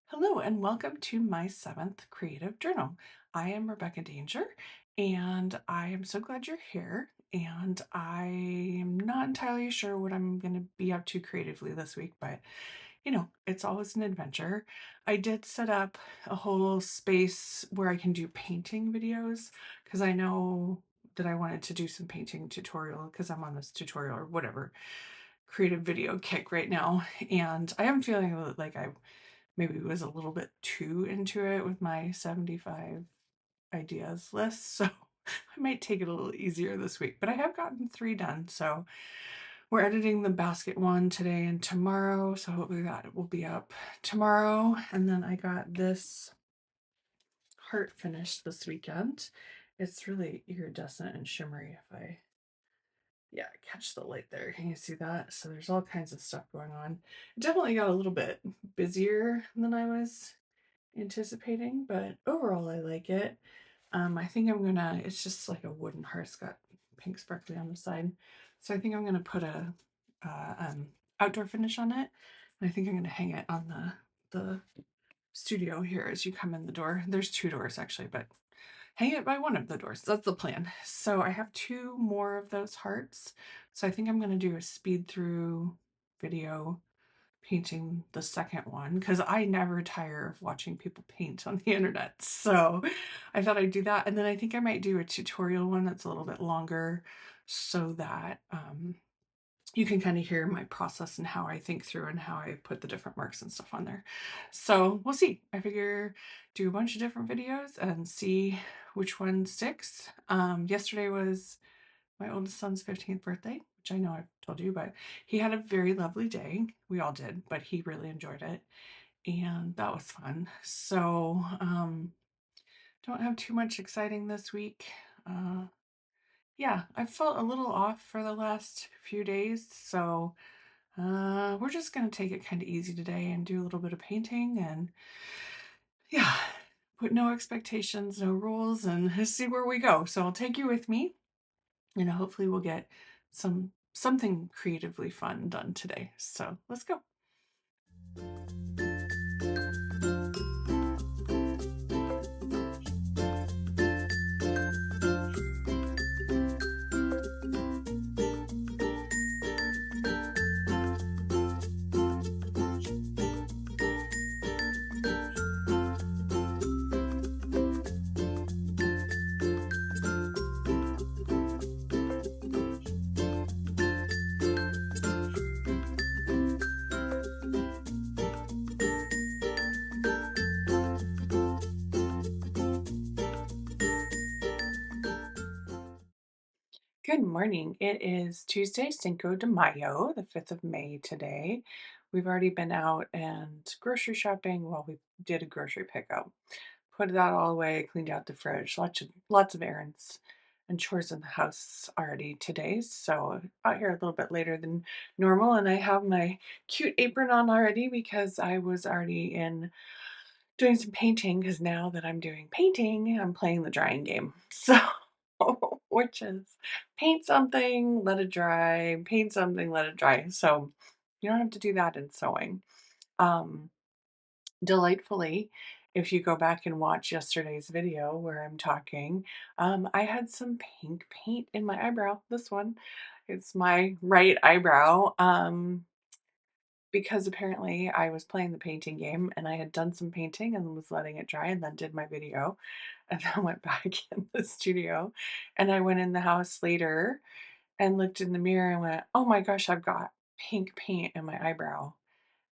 Hello and welcome to my 7th creative journal. I am Rebecca Danger and I am so glad you're here. And I am not entirely sure what I'm going to be up to creatively this week, but it's always an adventure. I did set up a whole space where I can do painting videos because I know that I wanted to do some painting tutorial because I'm on this tutorial or whatever creative video kick right now. And I am feeling like I maybe was a little bit too into it with my 75 ideas list. So I might take it a little easier this week, but I have gotten 3 done. So we're editing the basket one today and tomorrow. So hopefully that will be up tomorrow. And then I got this heart finished this weekend. It's really iridescent and shimmery if I catch the light there. Can you see that? So there's all kinds of stuff going on. It definitely got a little bit busier than I was anticipating, but overall I like it. I think I'm gonna, it's just like a wooden heart, it's got pink sparkly on the side. So I think I'm gonna put a outdoor finish on it. And I think I'm gonna hang it on the studio here as you come in the door. There's 2 doors actually, but hang it by one of the doors. That's the plan. So I have 2 more of those hearts. So I think I'm gonna do a speed through video painting the second one because I never tire of watching people paint on the internet. So I thought I'd do that. And then I think I might do a tutorial one that's a little bit longer so that you can kind of hear my process and how I think through and how I put the different marks and stuff on there. So we'll see. I figure do a bunch of different videos and see which one sticks. Yesterday was my oldest son's 15th birthday, which I know I've told you, but he had a very lovely day. We all did, but he really enjoyed it. And that was fun. So, don't have too much exciting this week. Yeah, I felt a little off for the last few days. So, we're just going to take it kind of easy today and do a little bit of painting and yeah, put no expectations, no rules, and see where we go. So I'll take you with me. Hopefully we'll get something creatively fun done today. So let's go. Good morning. It is Tuesday, Cinco de Mayo, the 5th of May today. We've already been out and grocery shopping. Well, we did a grocery pickup. Put that all away, cleaned out the fridge, lots of errands and chores in the house already today. So out here a little bit later than normal, and I have my cute apron on already because I was already in doing some painting because now that I'm doing painting, I'm playing the drying game. So, which is paint something, let it dry, paint something, let it dry. So, you don't have to do that in sewing. Um, Delightfully, if you go back and watch yesterday's video where I'm talking, I had some pink paint in my eyebrow. This one, it's my right eyebrow. Because apparently I was playing the painting game and I had done some painting and was letting it dry and then did my video and then went back in the studio and I went in the house later and looked in the mirror and went, "Oh my gosh, I've got pink paint in my eyebrow."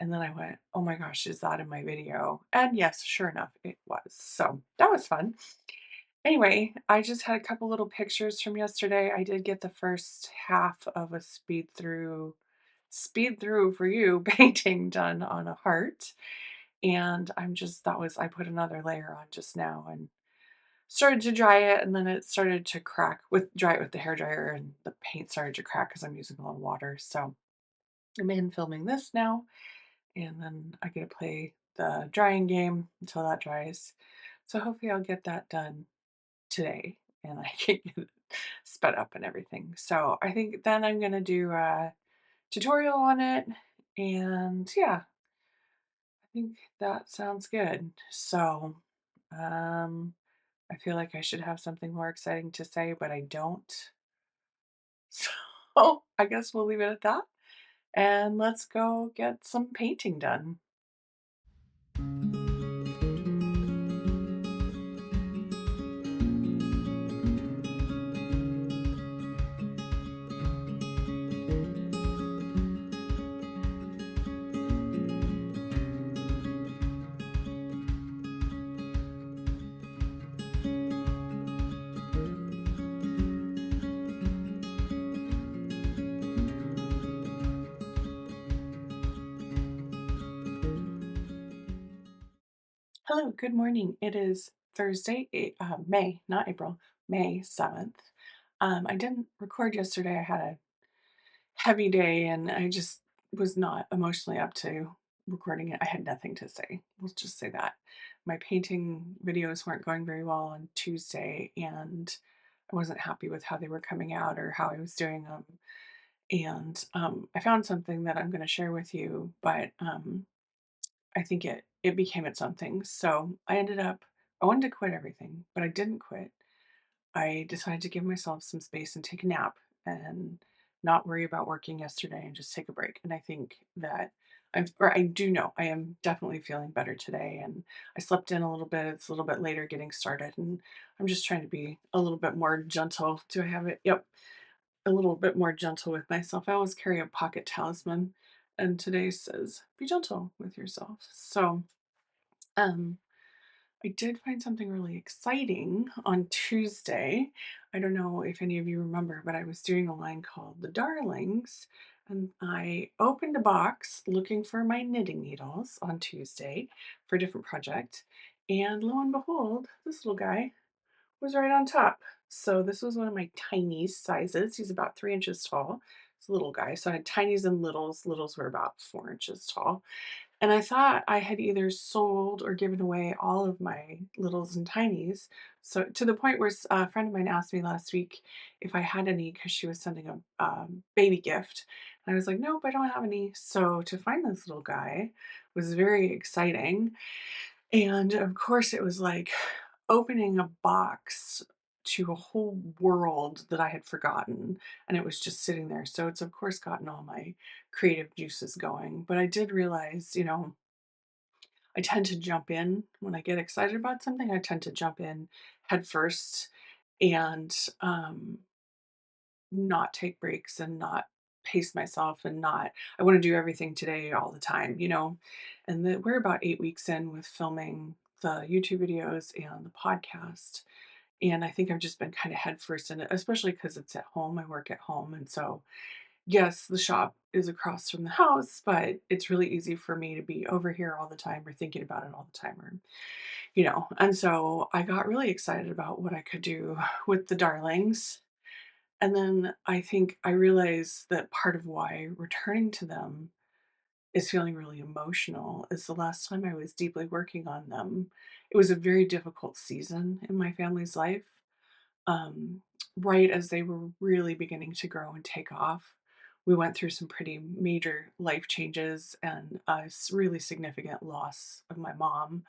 And then I went, "Oh my gosh, is that in my video?" And yes, sure enough, it was. So that was fun. Anyway, I just had a couple little pictures from yesterday. I did get the first half of a speed through for you painting done on a heart. And I put another layer on just now and started to dry it. And then it started to crack dry it with the hair dryer and the paint started to crack because I'm using a lot of water. So I'm in filming this now and then I get to play the drying game until that dries. So hopefully I'll get that done today and I can get it sped up and everything. So I think then I'm going to do a tutorial on it. And yeah, think that sounds good. So, um, I feel like I should have something more exciting to say, but I don't. So, I guess we'll leave it at that. And let's go get some painting done. Hello, good morning. It is Thursday, May, not April, May 7th. I didn't record yesterday. I had a heavy day and I just was not emotionally up to recording it. I had nothing to say. We'll just say that. My painting videos weren't going very well on Tuesday and I wasn't happy with how they were coming out or how I was doing them. And I found something that I'm going to share with you, but I think it became its own thing. So I wanted to quit everything, but I didn't quit. I decided to give myself some space and take a nap and not worry about working yesterday and just take a break. And I think that I do know I am definitely feeling better today. And I slept in a little bit. It's a little bit later getting started. And I'm just trying to be a little bit more gentle. Do I have it? Yep. A little bit more gentle with myself. I always carry a pocket talisman. And today says, be gentle with yourself. So, um, I did find something really exciting on Tuesday. I don't know if any of you remember, but I was doing a line called The Darlings, and I opened a box looking for my knitting needles on Tuesday for a different project. And lo and behold, this little guy was right on top. So this was one of my tiny sizes. He's about 3 inches tall. It's a little guy. So I had tinies and littles. Littles were about 4 inches tall. And I thought I had either sold or given away all of my littles and tinies. So to the point where a friend of mine asked me last week if I had any because she was sending a baby gift. And I was like, nope, I don't have any. So to find this little guy was very exciting. And of course, it was like opening a box to a whole world that I had forgotten. And it was just sitting there. So it's, of course, gotten all my creative juices going. But I did realize, I tend to jump in when I get excited about something. I tend to jump in head first and not take breaks and not pace myself and not, I want to do everything today all the time. And we're about 8 weeks in with filming the YouTube videos and the podcast. And I think I've just been kind of head first in it, especially because it's at home. I work at home. And so, yes, the shop is across from the house, but it's really easy for me to be over here all the time or thinking about it all the time and so I got really excited about what I could do with the darlings. And then I think I realized that part of why returning to them is feeling really emotional is the last time I was deeply working on them. It was a very difficult season in my family's life, um, right as they were really beginning to grow and take off. We went through some pretty major life changes and a really significant loss of my mom.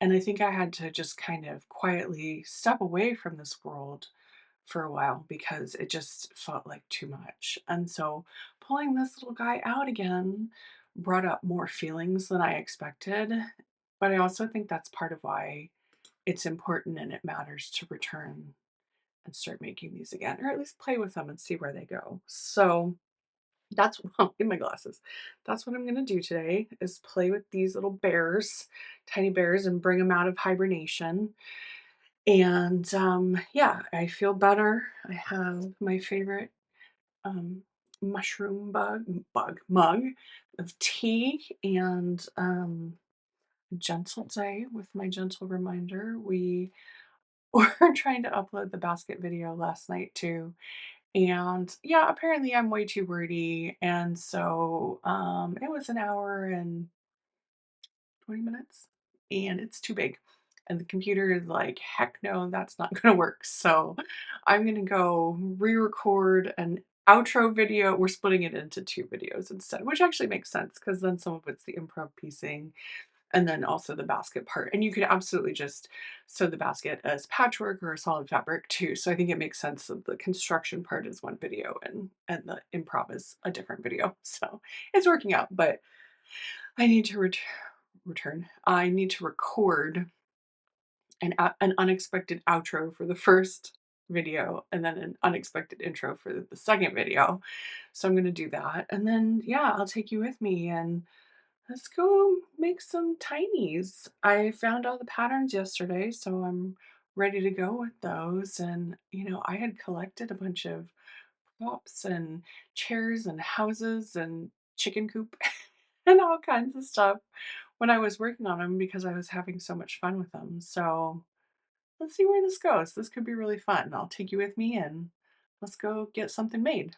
And I think I had to just kind of quietly step away from this world for a while because it just felt like too much. And so pulling this little guy out again brought up more feelings than I expected. But I also think that's part of why it's important and it matters to return and start making these again, or at least play with them and see where they go. So that's in my glasses. That's what I'm gonna do today is play with these little bears, tiny bears, and bring them out of hibernation. And yeah, I feel better. I have my favorite um, mushroom bug mug of tea and gentle day with my gentle reminder. We were trying to upload the basket video last night too. And yeah, apparently I'm way too wordy. And so it was an hour and 20 minutes and it's too big. And the computer is like, heck no, that's not going to work. So I'm going to go re record an outro video. We're splitting it into two videos instead, which actually makes sense because then some of it's the improv piecing and then also the basket part. And you could absolutely just sew the basket as patchwork or a solid fabric too. So I think it makes sense that the construction part is one video and the improv is a different video. So it's working out, but I need to return. I need to record an unexpected outro for the first video and then an unexpected intro for the second video. So I'm going to do that. And then, yeah, I'll take you with me and let's go make some tinies. I found all the patterns yesterday, so I'm ready to go with those. And, I had collected a bunch of props and chairs and houses and chicken coop and all kinds of stuff when I was working on them because I was having so much fun with them. So let's see where this goes. This could be really fun. I'll take you with me and let's go get something made.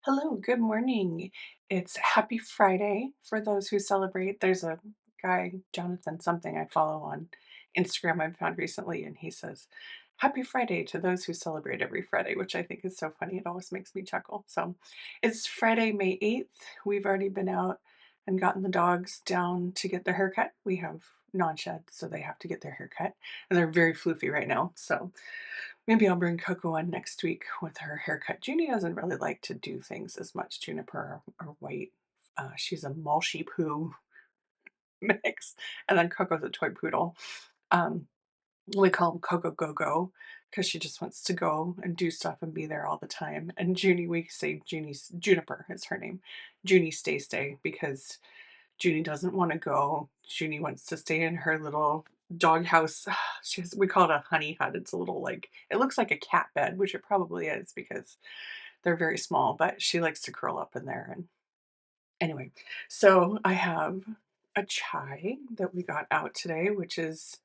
Hello, good morning. It's happy Friday for those who celebrate. There's a guy, Jonathan something I follow on Instagram I've found recently, and he says, Happy Friday to those who celebrate every Friday, which I think is so funny. It always makes me chuckle. So it's Friday, May 8th. We've already been out and gotten the dogs down to get their haircut. We have non-shed, so they have to get their haircut, and they're very floofy right now. So maybe I'll bring Coco on next week with her haircut. Junie doesn't really like to do things as much, Juniper or White. She's a Malshee Poo mix, and then Coco's a toy poodle. Um, we call him Coco Go Go because she just wants to go and do stuff and be there all the time. And Junie, we say Junie's Juniper is her name. Junie stay because Junie doesn't want to go. Junie wants to stay in her little dog house. We call it a honey hut. It's a little it looks like a cat bed, which it probably is because they're very small, but she likes to curl up in there. And anyway, so I have a chai that we got out today, which is,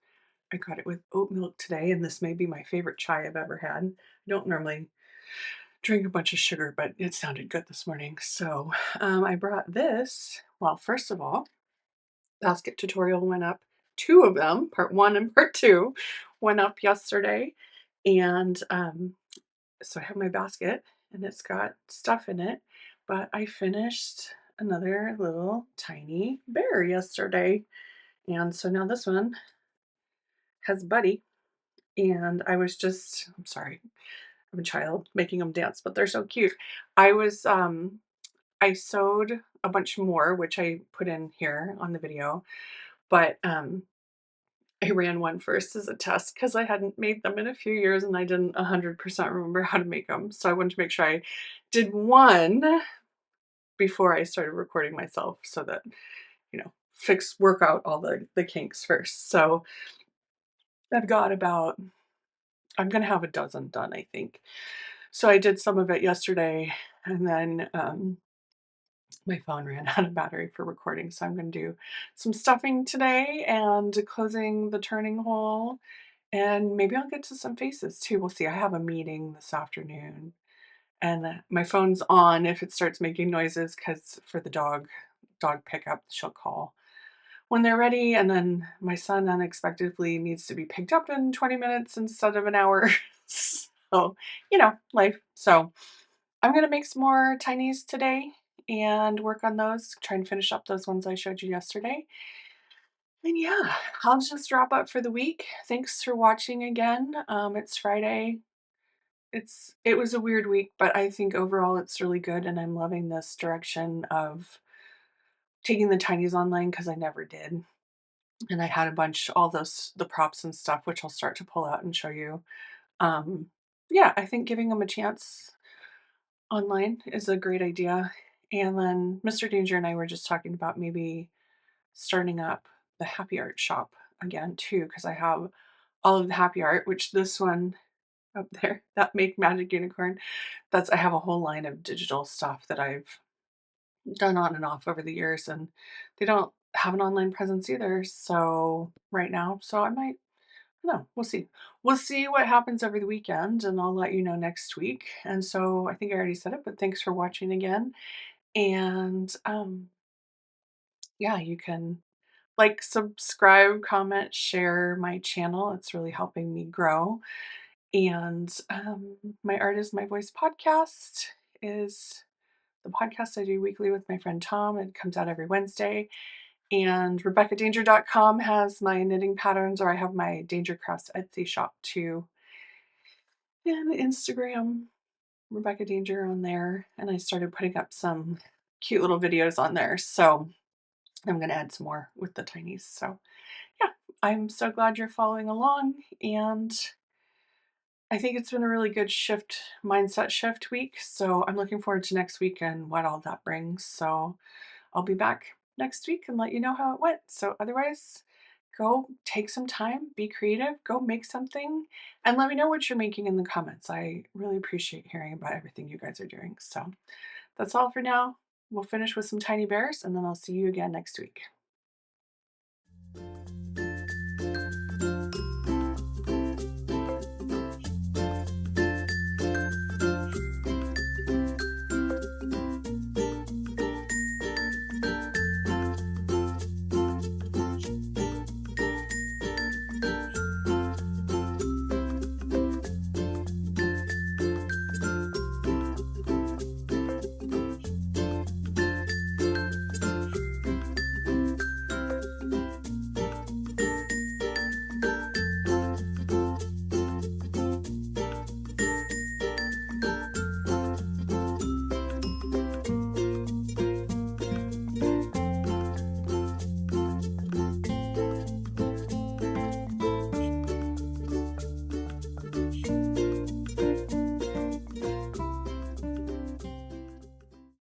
I got it with oat milk today, and this may be my favorite chai I've ever had. I don't normally drink a bunch of sugar, but it sounded good this morning. So I brought this. Well, first of all, basket tutorial went up. Two of them, part one and part two, went up yesterday. And so I have my basket and it's got stuff in it, but I finished another little tiny bear yesterday. And so now this one has Buddy. And I'm sorry, I'm a child making them dance, but they're so cute. I was, I sewed a bunch more, which I put in here on the video, but I ran one first as a test because I hadn't made them in a few years and I didn't 100% remember how to make them. So I wanted to make sure I did one before I started recording myself so that, work out all the kinks first. So I've got about, I'm going to have a dozen done, I think. So I did some of it yesterday and then my phone ran out of battery for recording. So I'm going to do some stuffing today and closing the turning hole. And maybe I'll get to some faces too. We'll see. I have a meeting this afternoon and my phone's on if it starts making noises because for the dog pickup, she'll call when they're ready. And then my son unexpectedly needs to be picked up in 20 minutes instead of an hour. So, life. So I'm going to make some more tinies today and work on those, try and finish up those ones I showed you yesterday. And yeah, I'll just wrap up for the week. Thanks for watching again. It's Friday. It was a weird week, but I think overall it's really good and I'm loving this direction of taking the tinies online because I never did. And I had a bunch, all those, the props and stuff, which I'll start to pull out and show you. Um, yeah, I think giving them a chance online is a great idea. And then Mr. Danger and I were just talking about maybe starting up the happy art shop again too, because I have all of the happy art, which this one up there, that Make Magic Unicorn, that's, I have a whole line of digital stuff that I've done on and off over the years, and they don't have an online presence either. So right now, so I might, no, we'll see. We'll see what happens over the weekend, and I'll let you know next week. And so I think I already said it, but thanks for watching again. And yeah, you can like, subscribe, comment, share my channel. It's really helping me grow. And my Art is My Voice podcast is the podcast I do weekly with my friend Tom. It comes out every Wednesday. And RebeccaDanger.com has my knitting patterns, or I have my Danger Crafts Etsy shop too. And Instagram, Rebecca Danger on there. And I started putting up some cute little videos on there. So I'm going to add some more with the tinies. So yeah, I'm so glad you're following along. And I think it's been a really good shift, mindset shift week. So I'm looking forward to next week and what all that brings. So I'll be back next week and let you know how it went. So otherwise, go take some time, be creative, go make something, and let me know what you're making in the comments. I really appreciate hearing about everything you guys are doing. So that's all for now. We'll finish with some tiny bears and then I'll see you again next week.